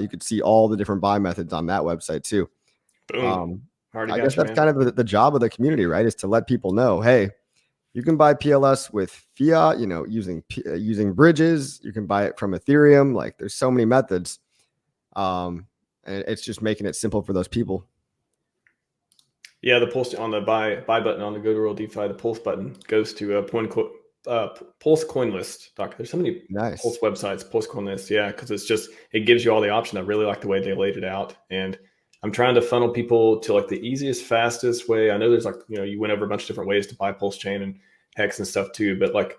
You could see all the different buy methods on that website too. Boom. I guess that's kind of the job of the community, right? Is to let people know, hey, you can buy PLS with fiat, using bridges. You can buy it from Ethereum. Like there's so many methods. And it's just making it simple for those people. Yeah, the Pulse on the buy button on the Go to World DeFi, the Pulse button goes to Pulse Coin List. There's so many Nice. Pulse websites, Pulse Coin List. Yeah, because it gives you all the option. I really like the way they laid it out, and I'm trying to funnel people to like the easiest, fastest way. I know there's you went over a bunch of different ways to buy PulseChain and HEX and stuff too, but like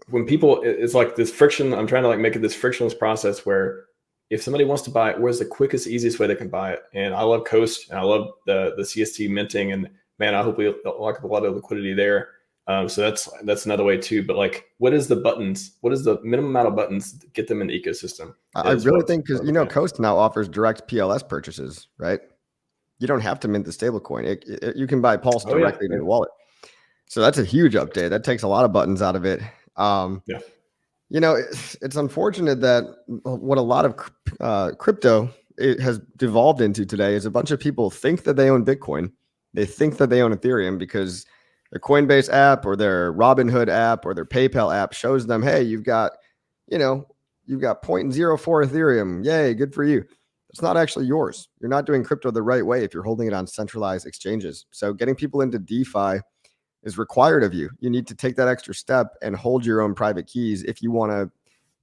when people, it's like this friction. I'm trying to like make it this frictionless process where if somebody wants to buy it, where's the quickest, easiest way they can buy it? And I love Coast, and I love the CST minting, and man, I hope we lock up a lot of liquidity there. So that's another way too. But like, what is the buttons? What is the minimum amount of buttons to get them in the ecosystem? I really think because Coast now offers direct PLS purchases, right? You don't have to mint the stablecoin. You can buy Pulse directly in your wallet. So that's a huge update. That takes a lot of buttons out of it. It's unfortunate that what a lot of crypto it has devolved into today is a bunch of people think that they own Bitcoin. They think that they own Ethereum because their Coinbase app or their Robinhood app or their PayPal app shows them, hey, you've got 0.04 Ethereum. Yay, good for you. It's not actually yours. You're not doing crypto the right way if you're holding it on centralized exchanges. So getting people into DeFi is required of you. You need to take that extra step and hold your own private keys if you want to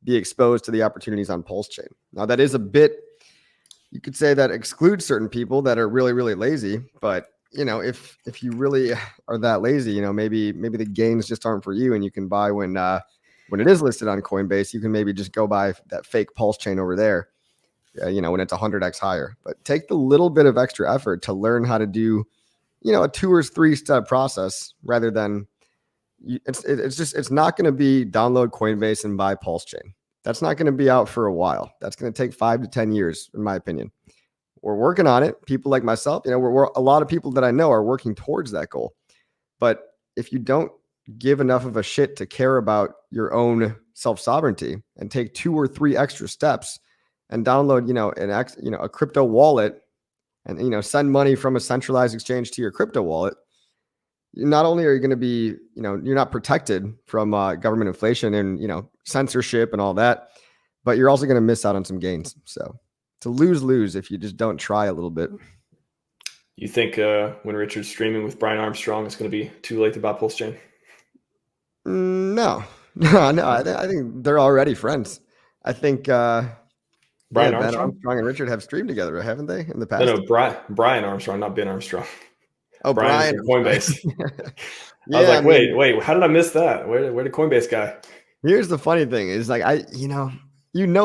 be exposed to the opportunities on PulseChain. Now, that is a bit, you could say that excludes certain people that are really, really lazy. But, if you really are that lazy, maybe the gains just aren't for you, and you can buy when it is listed on Coinbase. You can maybe just go buy that fake PulseChain over there, when it's 100x higher. But take the little bit of extra effort to learn how to do a 2 or 3 step process rather than it's not going to be download Coinbase and buy PulseChain. That's not going to be out for a while. That's going to take 5 to 10 years, in my opinion. We're working on it. People like myself, we're a lot of people that I know are working towards that goal. But if you don't give enough of a shit to care about your own self-sovereignty and take 2 or 3 extra steps and download, a crypto wallet and, send money from a centralized exchange to your crypto wallet, not only are you going to be, you're not protected from government inflation and, censorship and all that, but you're also going to miss out on some gains. So it's a lose-lose if you just don't try a little bit. You think when Richard's streaming with Brian Armstrong, it's going to be too late to buy PulseChain? No. I think they're already friends. I think Ben Armstrong and Richard have streamed together, haven't they, in the past? No, Brian Armstrong, not Ben Armstrong. Oh, Brian from Coinbase. I was like, wait, how did I miss that? Where did Coinbase guy? Here's the funny thing is like,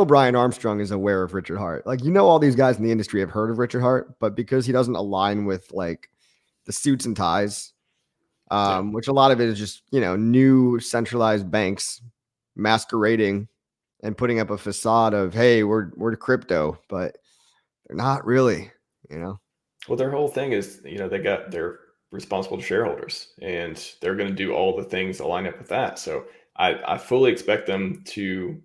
Brian Armstrong is aware of Richard Hart. Like, all these guys in the industry have heard of Richard Hart, but because he doesn't align with like the suits and ties, which a lot of it is just, new centralized banks masquerading and putting up a facade of, hey, we're crypto, but they're not really, Well, their whole thing is, they're responsible to shareholders, and they're going to do all the things that line up with that. So I fully expect them to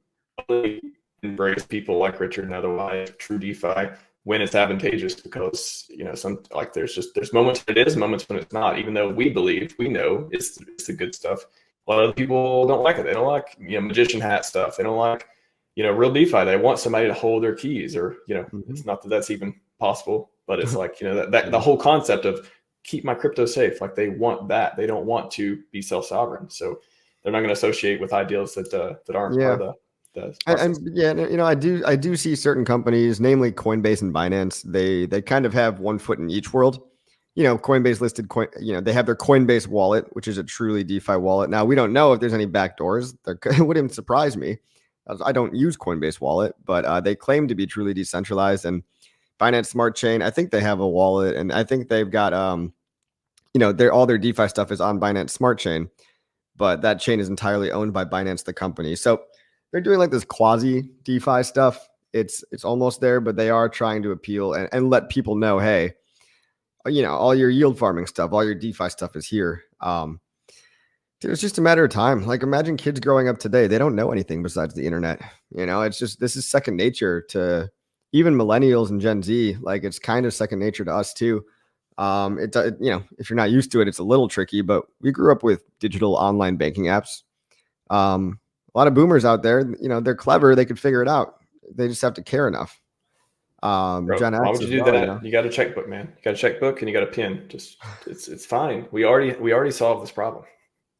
embrace people like Richard and otherwise true DeFi when it's advantageous, because there's moments when it is, moments when it's not. Even though we know it's the good stuff, a lot of people don't like it. They don't like magician hat stuff. They don't like real DeFi. They want somebody to hold their keys, or it's not that that's even possible, but it's like that the whole concept of keep my crypto safe. Like they want that. They don't want to be self-sovereign, so they're not going to associate with ideals that aren't part of the I do see certain companies, namely Coinbase and Binance, they kind of have one foot in each world. Coinbase listed they have their Coinbase wallet, which is a truly DeFi wallet. Now, we don't know if there's any backdoors. It wouldn't surprise me. I don't use Coinbase wallet, but they claim to be truly decentralized. And Binance Smart Chain, I think they have a wallet, and I think they've got all their DeFi stuff is on Binance Smart Chain, but that chain is entirely owned by Binance, the company. So they're doing like this quasi DeFi stuff. It's almost there, but they are trying to appeal and let people know, hey, all your yield farming stuff, all your DeFi stuff is here. Dude, it's just a matter of time. Like, imagine kids growing up today. They don't know anything besides the internet. It's just, this is second nature to, even millennials and Gen Z, like it's kind of second nature to us too. You know, if you're not used to it, it's a little tricky, but we grew up with digital online banking apps. A lot of boomers out there, you know, they're clever. They could figure it out. They just have to care enough. Bro, Gen why X would you as do well, that? you know? You got a checkbook, man. You got a checkbook and you got a pen. Just it's fine. We already solved this problem.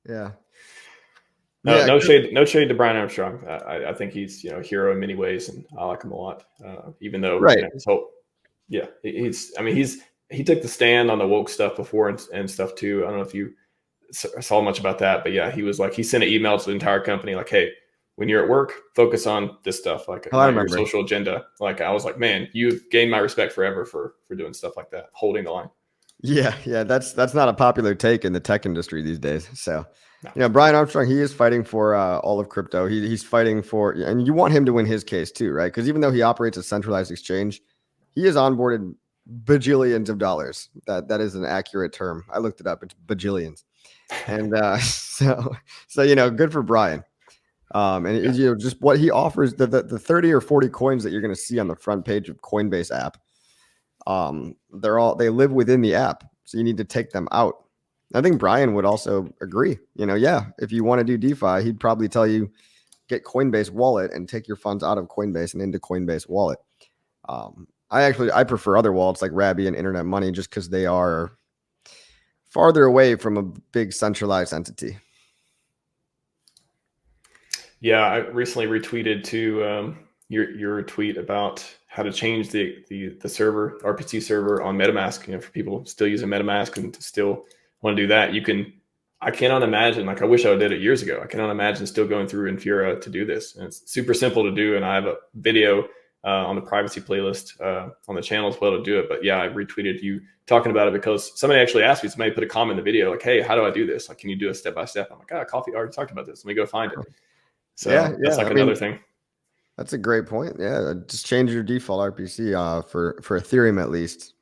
Yeah. No, Yeah. no shade to Brian Armstrong. I think he's, you know, a hero in many ways, and I like him a lot. Even though, Right. you know, his whole, yeah, he took the stand on the woke stuff before and stuff too. I don't know if you saw much about that, but yeah, he was like, he sent an email to the entire company like, hey, when you're at work, focus on this stuff, like Oh, I not your remember. social agenda. Like I was like, man, you've gained my respect forever for doing stuff like that, holding the line. Yeah. Yeah. That's not a popular take in the tech industry these days. So, No. you know, Brian Armstrong, he is fighting for all of crypto. He's fighting for, and you want him to win his case too, right? Because even though he operates a centralized exchange, he has onboarded bajillions of dollars. That is an accurate term. I looked it up. It's bajillions. And so you know, good for Brian. And Yeah. you know, just what he offers, the 30 or 40 coins that you're going to see on the front page of Coinbase app. They live within the app, so you need to take them out. I think Brian would also agree. You know, yeah, if you want to do DeFi, he'd probably tell you get Coinbase Wallet and take your funds out of Coinbase and into Coinbase Wallet. I prefer other wallets like Rabby and Internet Money just because they are farther away from a big centralized entity. Yeah, I recently retweeted to your tweet about how to change the server RPC server on MetaMask. You know, for people still using MetaMask and still want to do that, I cannot imagine. Like I wish I did it years ago. I cannot imagine still going through Infura to do this. And it's super simple to do. And I have a video on the privacy playlist on the channel as well to do it. But yeah, I retweeted you talking about it because somebody actually asked me. Somebody put a comment in the video like, "Hey, how do I do this? Like, can you do a step by step?" I'm like, Coffee already talked about this. Let me go find it. So that's like another thing. That's a great point. Yeah, just change your default RPC for Ethereum at least.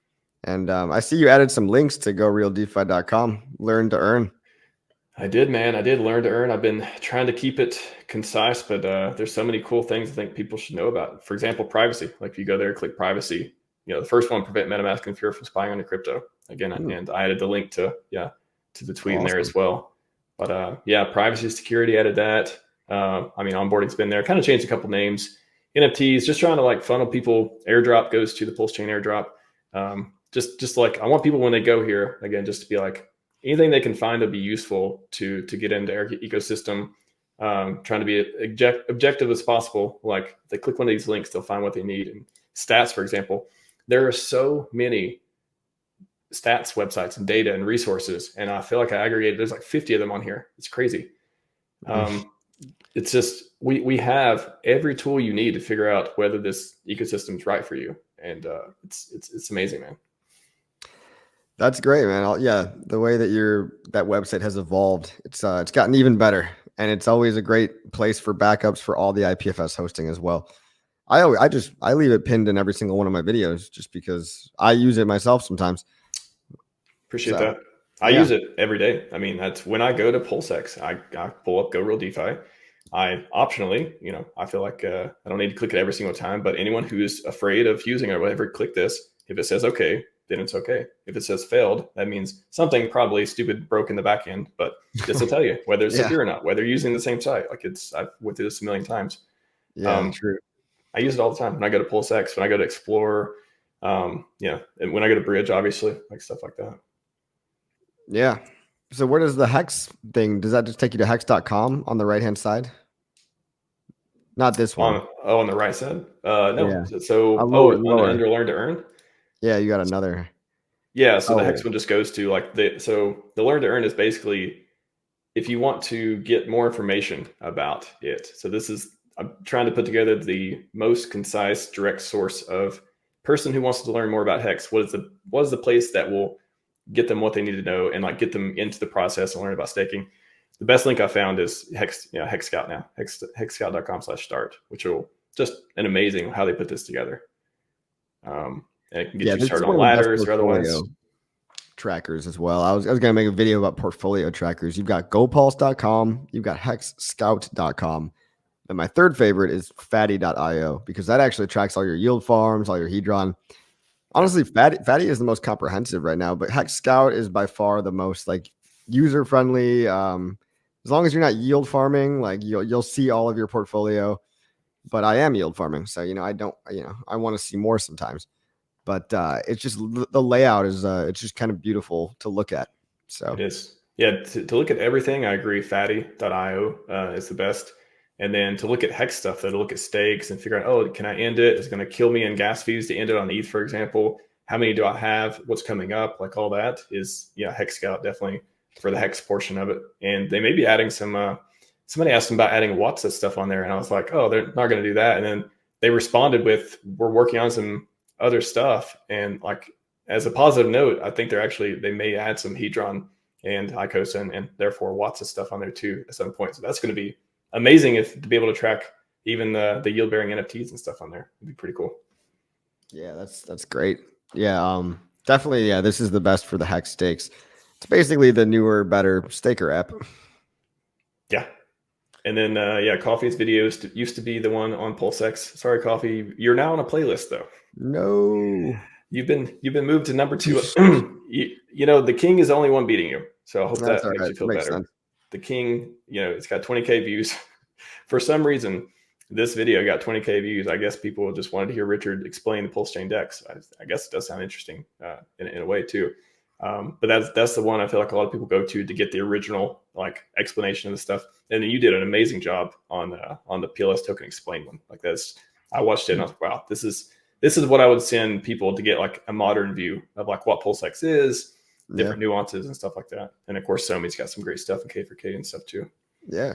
And I see you added some links to gorealdefi.com. Learn to earn. I did, man. I did learn to earn. I've been trying to keep it concise, but there's so many cool things I think people should know about. For example, privacy. Like if you go there, click privacy. You know, the first one, prevent MetaMask and Infura from spying on your crypto. Again, and I added the link to the tweet in there as well. But yeah, privacy, security, added that. I mean, onboarding's been there. Kind of changed a couple names. NFTs, just trying to like funnel people. Airdrop goes to the PulseChain airdrop. Just like I want people when they go here again, just to be like anything they can find to be useful to get into our ecosystem. Trying to be as objective as possible. Like if they click one of these links, they'll find what they need. And stats, for example, there are so many stats websites and data and resources, and I feel like I aggregated. There's like 50 of them on here. It's crazy. It's just we have every tool you need to figure out whether this ecosystem is right for you, and it's amazing, man. That's great, man. Yeah, the way that that website has evolved, it's gotten even better, and it's always a great place for backups for all the IPFS hosting as well. I leave it pinned in every single one of my videos just because I use it myself sometimes. Appreciate that. I use it every day. I mean, that's when I go to PulseX, I pull up Go Real DeFi. I optionally, you know, I feel like I don't need to click it every single time, but anyone who's afraid of using it or whatever, click this. If it says okay, then it's okay. If it says failed, that means something probably stupid broke in the back end, but this will tell you whether it's secure or not, whether you're using the same site. Like I've went through this a million times. Yeah, true. I use it all the time. When I go to PulseX, when I go to Explore, and when I go to Bridge, obviously, like stuff like that. Yeah. So where does the HEX thing, does that just take you to hex.com on the right-hand side? Not this one. On the right side? No. Yeah. So lower. Under learn to earn? Yeah, you got another. Yeah, so the HEX one just goes to like the learn to earn is basically if you want to get more information about it. So I'm trying to put together the most concise, direct source of person who wants to learn more about HEX. What is the place that will get them what they need to know and like get them into the process and learn about staking? The best link I found is Hex Scout now, hexscout.com/start, which will just an amazing how they put this together. And it can get you started on ladders or otherwise. Trackers as well. I was going to make a video about portfolio trackers. You've got gopulse.com, you've got hexscout.com. And my third favorite is fatty.io because that actually tracks all your yield farms, all your hedron. Honestly, Fatty is the most comprehensive right now, but Hex Scout is by far the most like user friendly. As long as you're not yield farming, like you'll see all of your portfolio. But I am yield farming, so I want to see more sometimes. But it's just the layout is it's just kind of beautiful to look at. So it is. Yeah, to look at everything, I agree. Fatty.io is the best. And then to look at hex stuff, to look at stakes and figure out, oh, can I end it? It's going to kill me in gas fees to end it on ETH, for example. How many do I have? What's coming up? Like all that is, Hex Scout definitely for the hex portion of it. And they may be adding some. Somebody asked them about adding Watts stuff on there, and I was like, oh, they're not going to do that. And then they responded with, we're working on some other stuff. And like as a positive note, I think they may add some Hedron and ICOSA and therefore Watts stuff on there too at some point. So that's going to be amazing to be able to track even the yield bearing NFTs and stuff on there. It'd be pretty cool. Yeah, that's great. Yeah, definitely. Yeah, this is the best for the hex stakes. It's basically the newer, better staker app. Yeah. And then, Coffee's videos used to be the one on PulseX. Sorry, Coffee, you're now on a playlist though. No, you've been moved to number 2. The king is the only one beating you, so I hope that makes you feel better. Sense. The king, it's got 20K views. For some reason, this video got 20K views. I guess people just wanted to hear Richard explain the PulseChain DEX. I guess it does sound interesting in a way too. But that's the one I feel like a lot of people go to get the original like explanation of the stuff. And then you did an amazing job on the PLS token explain one. Like I watched it and I was like, wow, this is what I would send people to get like a modern view of like what PulseX is, different nuances and stuff like that. And of course, Somi's got some great stuff in K4K and stuff too. Yeah.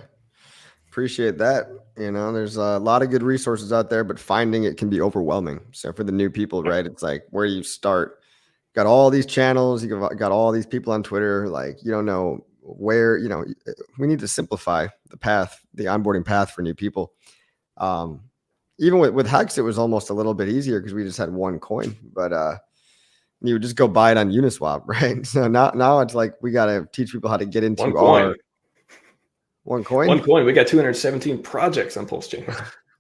Appreciate that. There's a lot of good resources out there, but finding it can be overwhelming. So for the new people, right, it's like, where do you start? Got all these channels, you got all these people on Twitter, like you don't know where, we need to simplify the path, the onboarding path for new people. Even with Hex, it was almost a little bit easier because we just had one coin, but you would just go buy it on Uniswap, right? So now it's like we got to teach people how to get into one coin. We got 217 projects on PulseChain.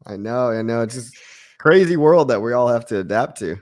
I know. It's just crazy world that we all have to adapt to.